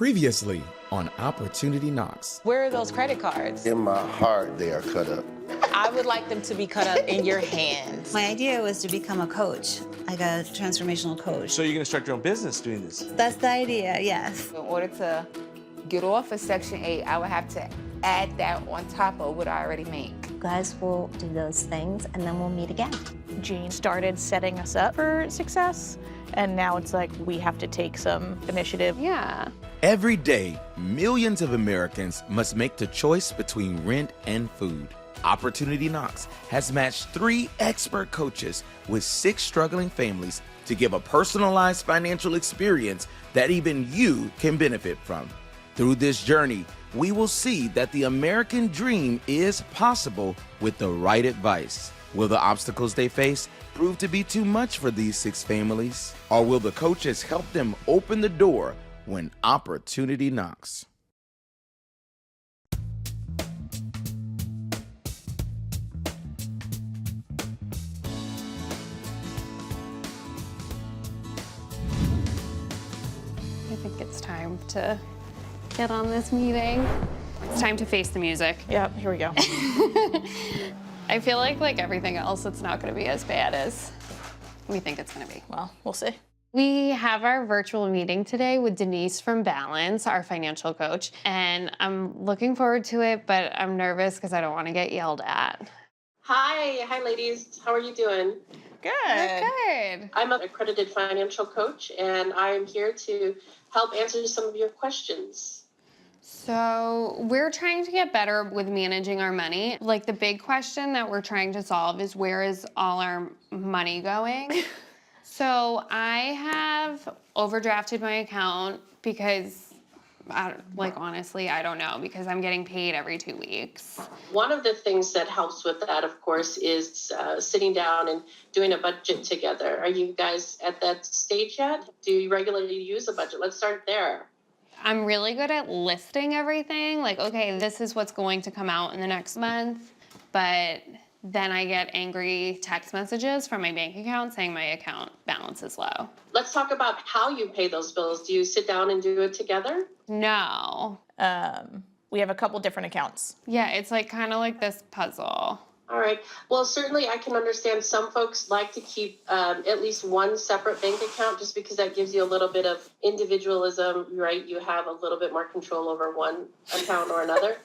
Previously on Opportunity Knocks. Where are those credit cards? In my heart, they are cut up. I would like them to be cut up in your hands. My idea was to become a coach, like a transformational coach. So you're gonna start your own business doing this? That's the idea, yes. In order to get off of Section 8, I would have to add that on top of what I already make. Guys will do those things and then we'll meet again. Jean started setting us up for success, and now it's like we have to take some initiative. Yeah. Every day, millions of Americans must make the choice between rent and food. Opportunity Knocks has matched 3 expert coaches with 6 struggling families to give a personalized financial experience that even you can benefit from. Through this journey, we will see that the American dream is possible with the right advice. Will the obstacles they face prove to be too much for these 6 families? Or will the coaches help them open the door when opportunity knocks? I think it's time to get on this meeting. It's time to face the music. Yep, here we go. I feel like everything else, it's not gonna be as bad as we think it's gonna be. Well, we'll see. We have our virtual meeting today with Denise from Balance, our financial coach, and I'm looking forward to it, but I'm nervous because I don't want to get yelled at. Hi ladies. How are you doing? Good. Good. I'm an accredited financial coach and I am here to help answer some of your questions. So we're trying to get better with managing our money. Like the big question that we're trying to solve is where is all our money going? So I have overdrafted my account because, honestly, I don't know, because I'm getting paid every 2 weeks. One of the things that helps with that, of course, is sitting down and doing a budget together. Are you guys at that stage yet? Do you regularly use a budget? Let's start there. I'm really good at listing everything. Like, okay, this is what's going to come out in the next month, but then I get angry text messages from my bank account saying my account balance is low. Let's talk about how you pay those bills. Do you sit down and do it together? No. We have a couple different accounts. Yeah, it's kind of like this puzzle. All right. Well, certainly I can understand some folks like to keep at least one separate bank account just because that gives you a little bit of individualism, right? You have a little bit more control over one account or another.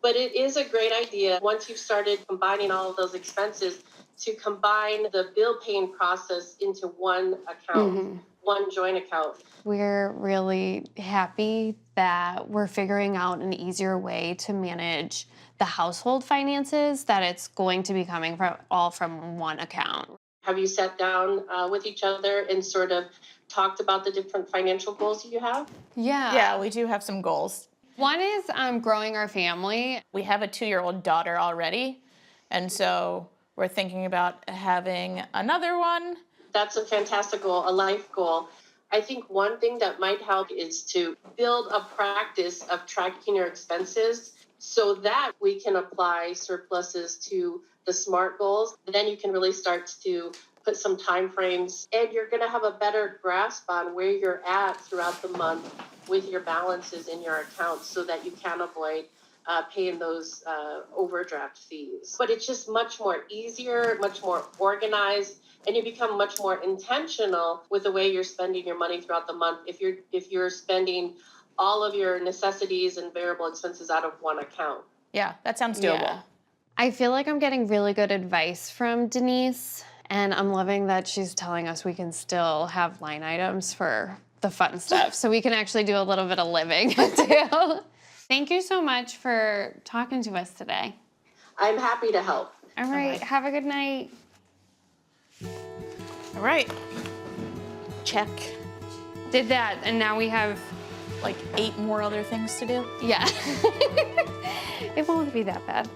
But it is a great idea once you've started combining all of those expenses to combine the bill paying process into one account, one joint account. We're really happy that we're figuring out an easier way to manage the household finances, that it's going to be coming from one account. Have you sat down with each other and sort of talked about the different financial goals you have? Yeah. Yeah, we do have some goals. One is growing our family. We have a 2-year-old daughter already, and so we're thinking about having another one. That's a fantastic goal, a life goal. I think one thing that might help is to build a practice of tracking your expenses so that we can apply surpluses to the SMART goals. Then you can really start to put some time frames, and you're going to have a better grasp on where you're at throughout the month with your balances in your accounts so that you can avoid paying those overdraft fees. But it's just much more easier, much more organized, and you become much more intentional with the way you're spending your money throughout the month. If you're spending all of your necessities and variable expenses out of one account. Yeah, that sounds doable. Yeah. I feel like I'm getting really good advice from Denise, and I'm loving that she's telling us we can still have line items for the fun stuff, so we can actually do a little bit of living too. Thank you so much for talking to us today. I'm happy to help. All right, have a good night. All right. Check. Did that, and now we have, 8 more other things to do. yeah. It won't be that bad.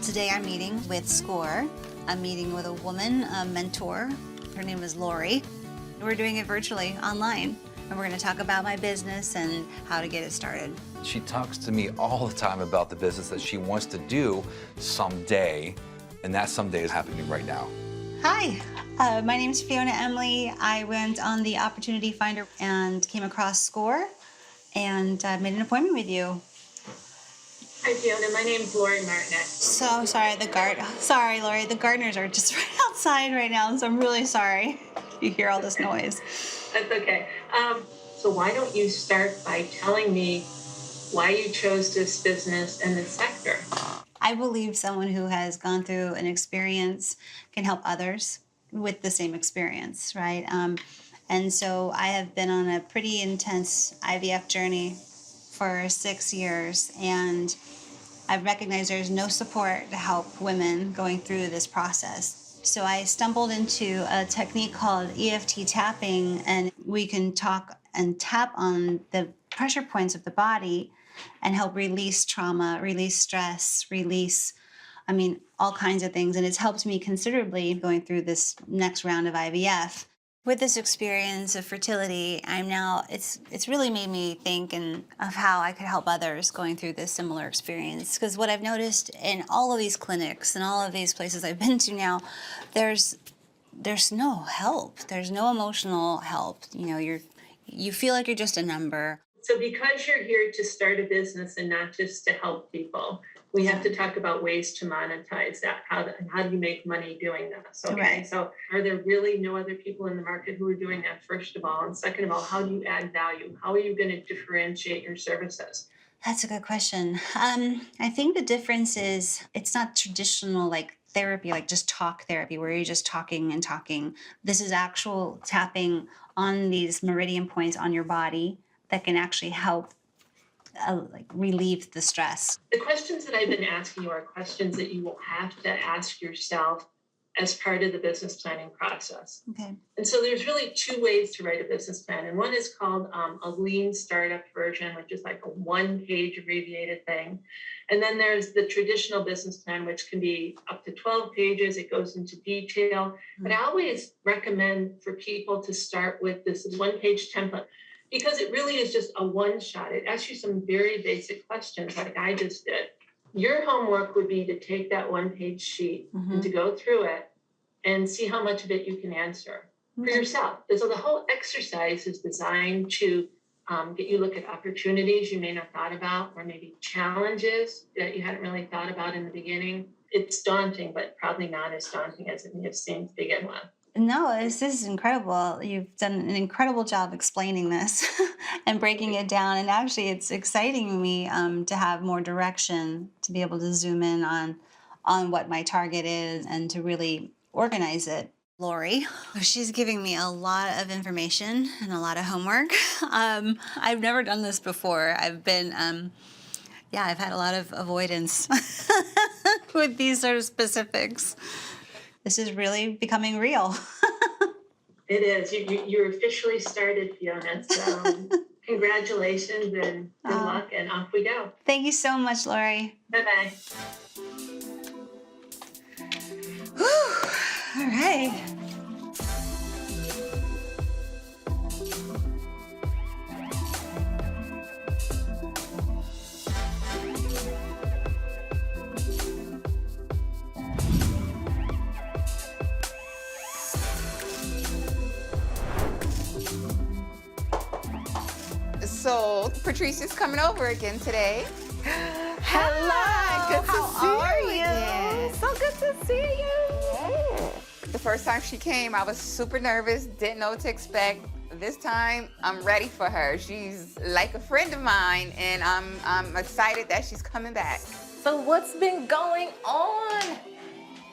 Today I'm meeting with SCORE. I'm meeting with a woman, a mentor Her name is Lori. We're doing it virtually online. And we're going to talk about my business and how to get it started. She talks to me all the time about the business that she wants to do someday, and that someday is happening right now. Hi, my name is Fiona Emily. I went on the Opportunity Finder and came across SCORE and made an appointment with you. Hi, Fiona. My name's Lori Martinet. So sorry, sorry, Lori, the gardeners are just right outside right now, so I'm really sorry if you hear all this noise. That's okay. So why don't you start by telling me why you chose this business and this sector? I believe someone who has gone through an experience can help others with the same experience, right? And so I have been on a pretty intense IVF journey for 6 years, and I've recognized there's no support to help women going through this process. So I stumbled into a technique called EFT tapping, and we can talk and tap on the pressure points of the body and help release trauma, release stress, all kinds of things. And it's helped me considerably going through this next round of IVF. With this experience of fertility, it's really made me think of how I could help others going through this similar experience. Because what I've noticed in all of these clinics and all of these places I've been to now, there's no help. There's no emotional help. You feel like you're just a number. So because you're here to start a business and not just to help people, we have to talk about ways to monetize that. How do you make money doing this? Okay. Right. So are there really no other people in the market who are doing that, first of all? And second of all, how do you add value? How are you going to differentiate your services? That's a good question. I think the difference is it's not traditional like therapy, like just talk therapy, where you're just talking and talking. This is actual tapping on these meridian points on your body that can actually help relieve the stress. The questions that I've been asking you are questions that you will have to ask yourself as part of the business planning process. Okay. And so there's really two ways to write a business plan. And one is called a lean startup version, which is like a one-page abbreviated thing. And then there's the traditional business plan, which can be up to 12 pages. It goes into detail. But I always recommend for people to start with this one-page template, because it really is just a one-shot. It asks you some very basic questions like I just did. Your homework would be to take that one-page sheet and to go through it and see how much of it you can answer for yourself. So the whole exercise is designed to get you look at opportunities you may not have thought about, or maybe challenges that you hadn't really thought about in the beginning. It's daunting, but probably not as daunting as it may have seemed to begin with. No, this is incredible. You've done an incredible job explaining this and breaking it down. And actually, it's exciting me to have more direction, to be able to zoom in on what my target is and to really organize it. Lori, she's giving me a lot of information and a lot of homework. I've never done this before. I've had a lot of avoidance with these sort of specifics. This is really becoming real. It is. You're officially started, Fiona. So congratulations and good luck, and off we go. Thank you so much, Lori. Bye-bye. All right. So Patrice is coming over again today. Hello, Good to how see are you you? again. So good to see you. The first time she came, I was super nervous, didn't know what to expect. This time, I'm ready for her. She's like a friend of mine, and I'm excited that she's coming back. So what's been going on?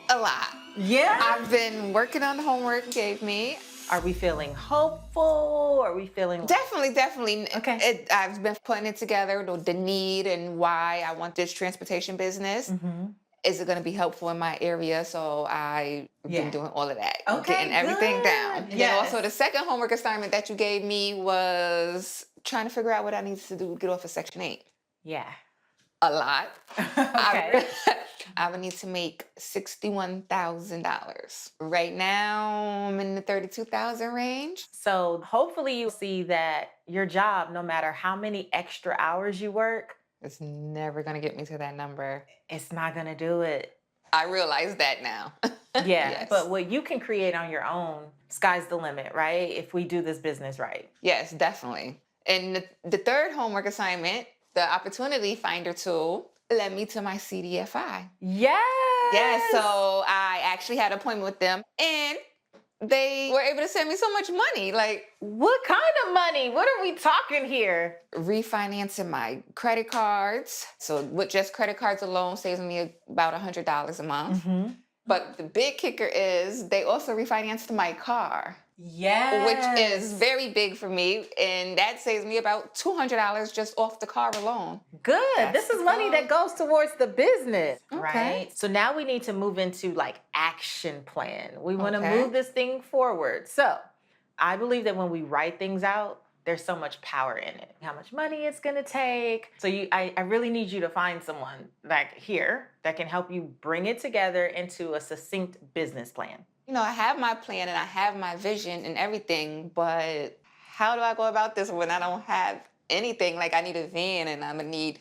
A lot. Yeah? I've been working on the homework you gave me. Are we feeling hopeful? Are we feeling... Definitely. Okay. I've been putting it together, the need and why I want this transportation business. Mm-hmm. Is it going to be helpful in my area? So I've been doing all of that. Getting everything good. down. And Yes. then also the second homework assignment that you gave me was trying to figure out what I needed to do to get off of Section 8. Yeah. A lot. Okay. I would need to make $61,000. Right now, I'm in the 32,000 range. So hopefully you see that your job, no matter how many extra hours you work, It's never gonna get me to that number. it's not gonna do it. I realize that now. Yeah, Yes. but what you can create on your own, sky's the limit, right? If we do this business right. Yes, definitely. And the third homework assignment, the Opportunity Finder tool, led me to my CDFI. Yes. Yeah, so I actually had an appointment with them, and they were able to send me so much money, like What kind of money? What are we talking here? refinancing my credit cards. So with just credit cards alone saves me about $100 a month. But the big kicker is they also refinanced my car, Yes. which is very big for me, and that saves me about $200 just off the car alone. Good. That's This is the money goal. that goes towards the business, Okay. right? So now we need to move into like action plan. We want to Okay. move this thing forward. So I believe that when we write things out, there's so much power in it. How much money it's gonna take. So I really need you to find someone like here that can help you bring it together into a succinct business plan. You know, I have my plan and I have my vision and everything, but how do I go about this when I don't have anything? Like I need a van and I'm gonna need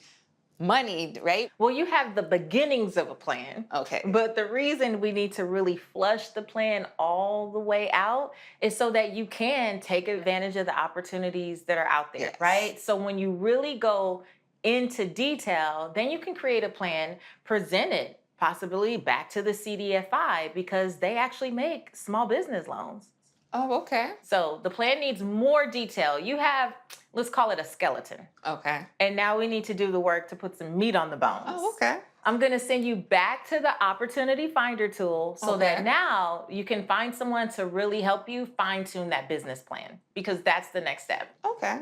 money, right? Well, you have the beginnings of a plan. Okay. But the reason we need to really flush the plan all the way out is so that you can take advantage of the opportunities that are out there, Yes. right? So when you really go into detail, then you can create a plan, present it possibly back to the CDFI because they actually make small business loans. Oh, okay. So the plan needs more detail. You have, let's call it a skeleton. Okay. And now we need to do the work to put some meat on the bones. Oh, okay. I'm gonna send you back to the Opportunity Finder tool so that Okay. now you can find someone to really help you fine tune that business plan because that's the next step. Okay.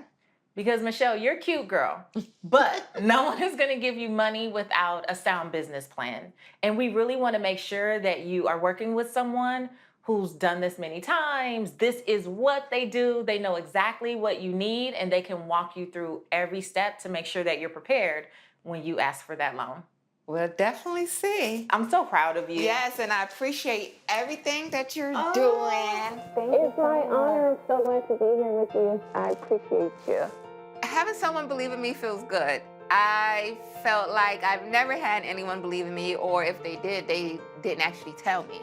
Because Michelle, you're a cute girl, but no one is gonna give you money without a sound business plan. And we really wanna make sure that you are working with someone who's done this many times. This is what they do. They know exactly what you need and they can walk you through every step to make sure that you're prepared when you ask for that loan. We'll definitely see. I'm so proud of you. Yes, and I appreciate everything that you're doing. It's my honor. I'm so glad to be here with you. I appreciate you. Having someone believe in me feels good. I felt like I've never had anyone believe in me, or if they did, they didn't actually tell me.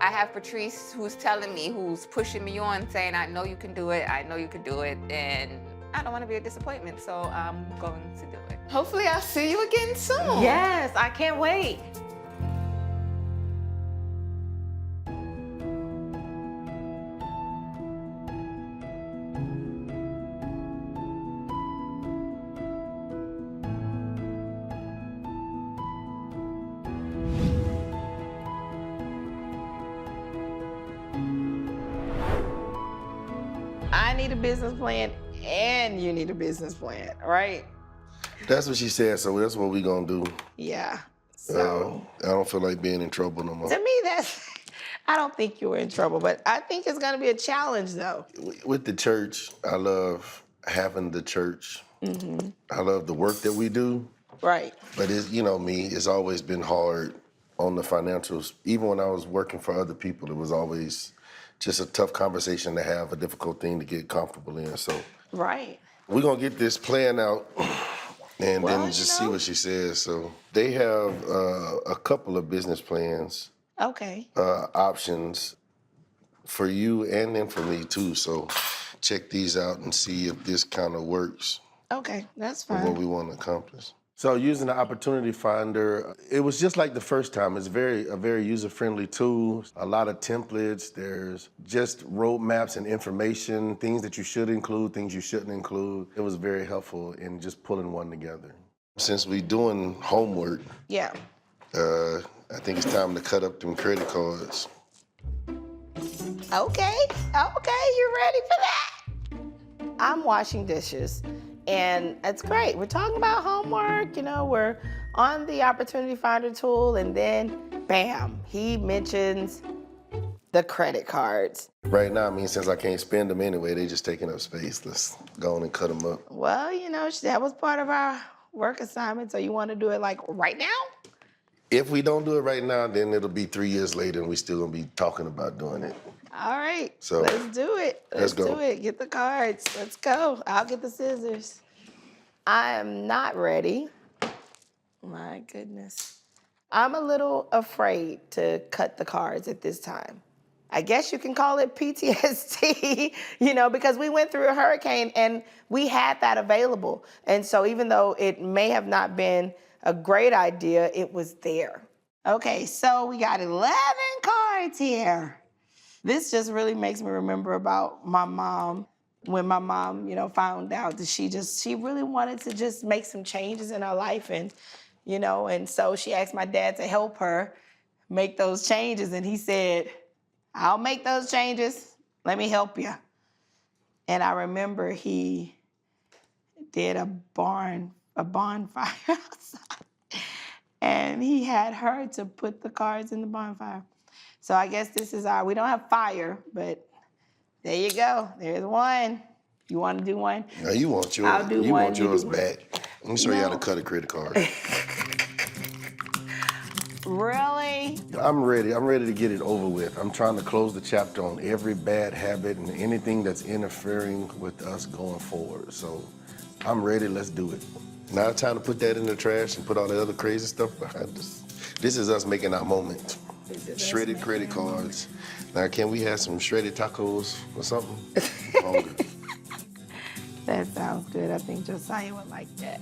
I have Patrice who's telling me, who's pushing me on, saying, I know you can do it, I know you can do it, and I don't want to be a disappointment, so I'm going to do it. Hopefully I'll see you again soon. Yes, I can't wait. I need a business plan and you need a business plan, right? That's what she said, so that's what we gonna do. Yeah. So I don't feel like being in trouble no more. to me, I don't think you were in trouble, but I think it's gonna be a challenge though. With the church, I love having the church. I love the work that we do, Right. but it's, you know me, it's always been hard on the financials. Even when I was working for other people, it was always just a tough conversation to have, a difficult thing to get comfortable in. So Right. we're gonna get this plan out and Well, then you just see know. what she says. So they have a couple of business plans, Okay. options for you and then for me too. So check these out and see if this kind of works Okay. That's for what fine. we want to accomplish. So using the Opportunity Finder, it was just like the first time. It's a very user-friendly tool. A lot of templates. There's just roadmaps and information, things that you should include, things you shouldn't include. It was very helpful in just pulling one together. Since we're doing homework, Yeah. I think it's time to cut up them credit cards. Okay. Okay. You ready for that? I'm washing dishes. And it's great. We're talking about homework, you know, we're on the Opportunity Finder tool, and then bam, he mentions the credit cards. Right now, I mean, since I can't spend them anyway, they just taking up space. Let's go on and cut them up. Well, you know, that was part of our work assignments, or you want to do it like right now? If we don't do it right now, then it'll be 3 years later and we still gonna be talking about doing it. All right, So, let's do it. let's go. Do it. Get the cards. Let's go. I'll get the scissors. I am not ready. My goodness. I'm a little afraid to cut the cards at this time. I guess you can call it PTSD, because we went through a hurricane and we had that available. And so even though it may have not been a great idea, it was there. Okay, so we got 11 cards here. This just really makes me remember about my mom. When my mom, found out that she really wanted to just make some changes in her life. And so she asked my dad to help her make those changes. And he said, I'll make those changes. Let me help you. And I remember he did a bonfire outside. And he had her to put the cards in the bonfire. So I guess this is we don't have fire, but there you go. There's one. You want to do one? Now you want yours. I'll do you one, want you yours do back. Let me show you how to cut a credit card. Really? I'm ready. I'm ready to get it over with. I'm trying to close the chapter on every bad habit and anything that's interfering with us going forward. So I'm ready. Let's do it. Now it's time to put that in the trash and put all the other crazy stuff behind us. This is us making our moment. Shredded credit cards. Now, can we have some shredded tacos or something? Hungry. That sounds good. I think Josiah would like that.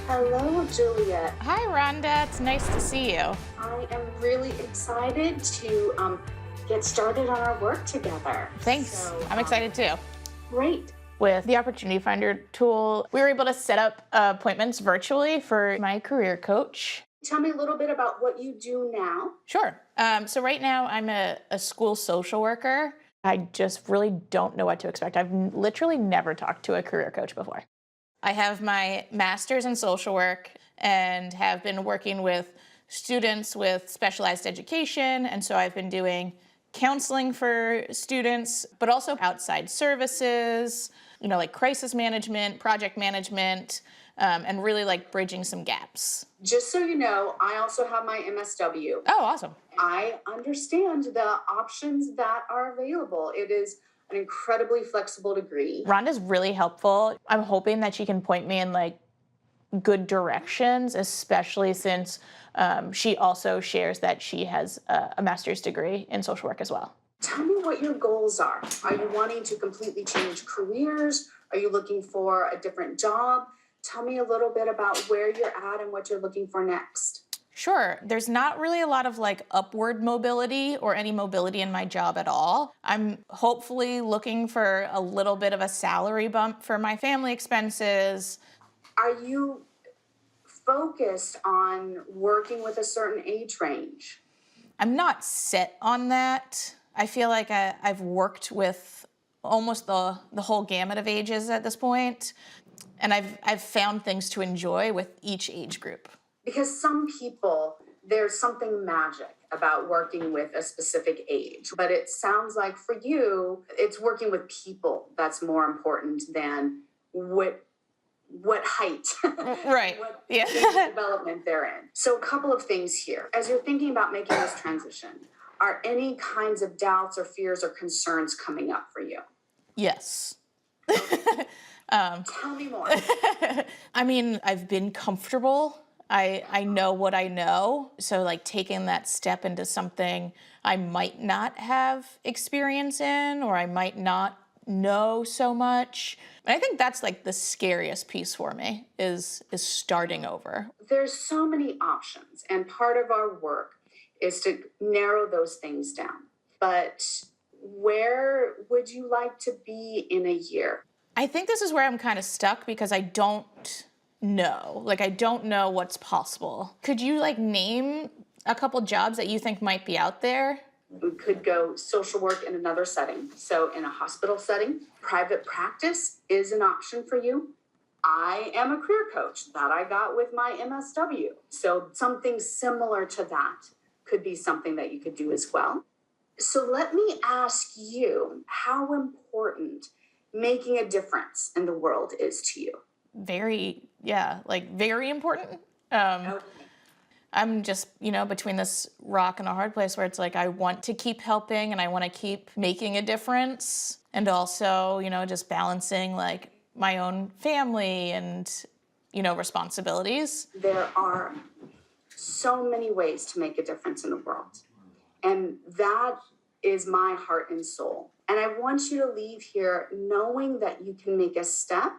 Hello, Juliet. Hi, Rhonda. It's nice to see you. I am really excited to get started on our work together. Thanks. So, I'm excited too. Great. With the Opportunity Finder tool, we were able to set up appointments virtually for my career coach. Tell me a little bit about what you do now. Sure. So right now I'm a school social worker. I just really don't know what to expect. I've literally never talked to a career coach before. I have my master's in social work and have been working with students with specialized education. And so I've been doing counseling for students, but also outside services, like crisis management, project management, and really like bridging some gaps. Just so you know, I also have my MSW. Oh, awesome. I understand the options that are available. It is an incredibly flexible degree. Rhonda's really helpful. I'm hoping that she can point me in like good directions, especially since she also shares that she has a master's degree in social work as well. Tell me what your goals are. Are you wanting to completely change careers? Are you looking for a different job? Tell me a little bit about where you're at and what you're looking for next. Sure. There's not really a lot of like upward mobility or any mobility in my job at all. I'm hopefully looking for a little bit of a salary bump for my family expenses. Are you focused on working with a certain age range? I'm not set on that. I feel like I've worked with almost the whole gamut of ages at this point, and I've found things to enjoy with each age group. Because some people, there's something magic about working with a specific age. But it sounds like for you, it's working with people that's more important than what height, right? What yeah. development they're in. So a couple of things here. As you're thinking about making this transition, are any kinds of doubts or fears or concerns coming up for you? Yes. Tell me more. I mean, I've been comfortable. I know what I know. So like taking that step into something I might not have experience in, or I might not know so much. And I think that's like the scariest piece for me is starting over. There's so many options, and part of our work is to narrow those things down. But where would you like to be in a year? I think this is where I'm kind of stuck because I don't know. Like, I don't know what's possible. Could you like name a couple jobs that you think might be out there? We could go social work in another setting. So in a hospital setting, private practice is an option for you. I am a career coach that I got with my MSW. So something similar to that could be something that you could do as well. So let me ask you how important making a difference in the world is to you. Very important. Okay. I'm just, between this rock and a hard place where it's like I want to keep helping and I want to keep making a difference. And also, just balancing like my own family and, responsibilities. There are so many ways to make a difference in the world. And that is my heart and soul. And I want you to leave here knowing that you can make a step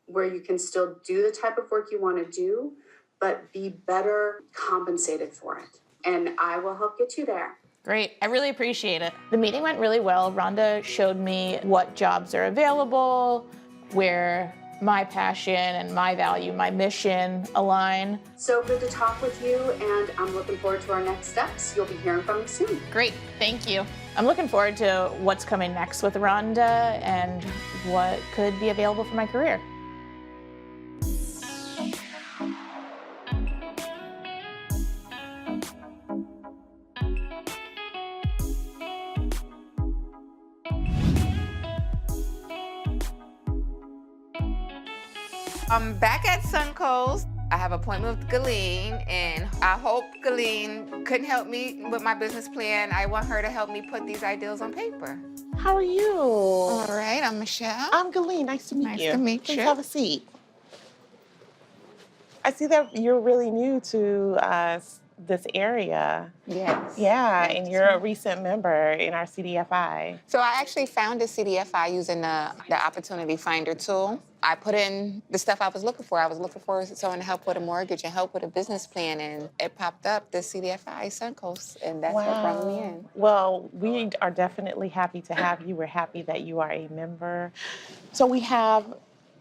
where you can still do the type of work you want to do, but be better compensated for it. And I will help get you there. Great. I really appreciate it. The meeting went really well. Rhonda showed me what jobs are available, where my passion and my value, my mission align. So good to talk with you, and I'm looking forward to our next steps. You'll be hearing from me soon. Great. Thank you. I'm looking forward to what's coming next with Rhonda and what could be available for my career. I'm back at Suncoast. I have an appointment with Galene, and I hope Galene can help me with my business plan. I want her to help me put these ideals on paper. How are you? All right, I'm Michelle. I'm Galene. Nice to meet you. Nice to meet Please you. have a seat. I see that you're really new to this area. Yes. Yeah, and you're a recent member in our CDFI. So I actually found the CDFI using the Opportunity Finder tool. I put in the stuff I was looking for. I was looking for someone to help with a mortgage and help with a business plan, and it popped up, the CDFI Suncoast, and that's what brought me in. Well, we are definitely happy to have you. We're happy that you are a member. So we have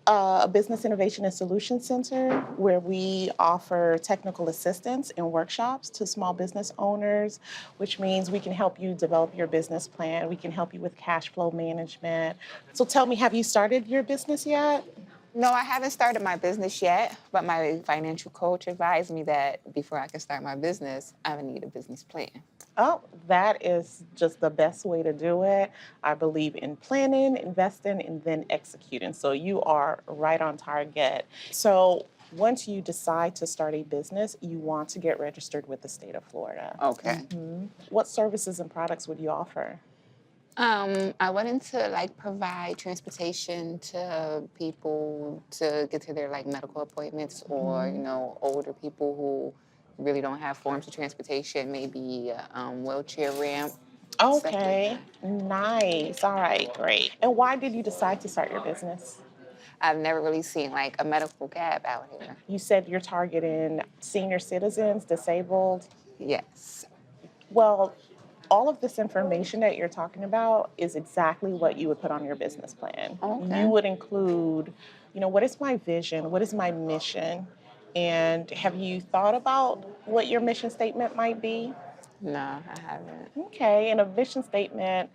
a Business Innovation and Solution Center where we offer technical assistance and workshops to small business owners, which means we can help you develop your business plan. We can help you with cash flow management. So tell me, have you started your business yet? No, I haven't started my business yet, but my financial coach advised me that before I can start my business, I would need a business plan. Oh, that is just the best way to do it. I believe in planning, investing, and then executing. So you are right on target. So once you decide to start a business, you want to get registered with the state of Florida. Okay. What services and products would you offer? I wanted to provide transportation to people to get to their medical appointments, or older people who really don't have forms of transportation, maybe a wheelchair ramp. Okay, nice. All right, great. And why did you decide to start your business? I've never really seen a medical cab out here. You said you're targeting senior citizens, disabled? Yes. Well, all of this information that you're talking about is exactly what you would put on your business plan. Okay. You would include, what is my vision? What is my mission? And have you thought about what your mission statement might be? No, I haven't. Okay, and a mission statement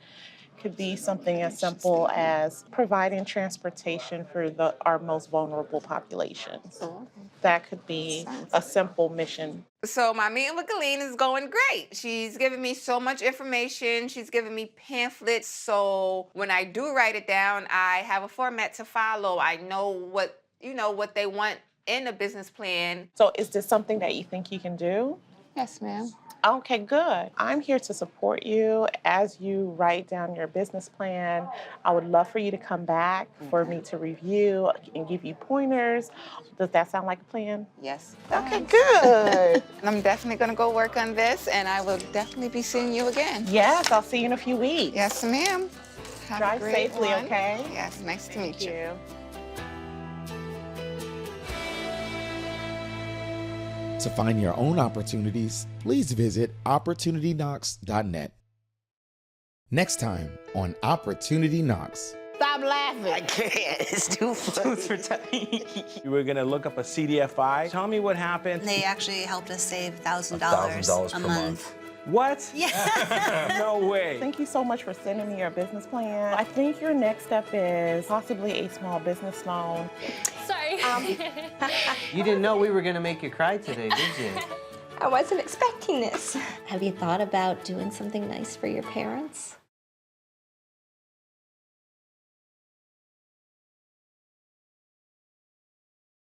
could be something as simple as providing transportation for our most vulnerable populations. Oh, okay. That could be a simple mission. So my meeting with Galene is going great. She's giving me so much information. She's giving me pamphlets. So when I do write it down, I have a format to follow. I know what they want in a business plan. So is this something that you think you can do? Yes, ma'am. Okay, good. I'm here to support you as you write down your business plan. I would love for you to come back for me to review and give you pointers. Does that sound like a plan? Yes. Okay, good. I'm definitely going to go work on this, and I will definitely be seeing you again. Yes, I'll see you in a few weeks. Yes, ma'am. Have a Drive great safely, one. okay? Yes, nice to meet you. To find your own opportunities, please visit OpportunityKnocks.net. Next time on Opportunity Knocks. stop laughing. I can't. It's too funny. You were gonna look up a CDFI. Tell me what happened. They actually helped us save $1,000 $1,000 a per month. What? Yeah. No way. Thank you so much for sending me your business plan. I think your next step is possibly a small business loan. Sorry. You didn't know we were gonna make you cry today, did you? I wasn't expecting this. Have you thought about doing something nice for your parents?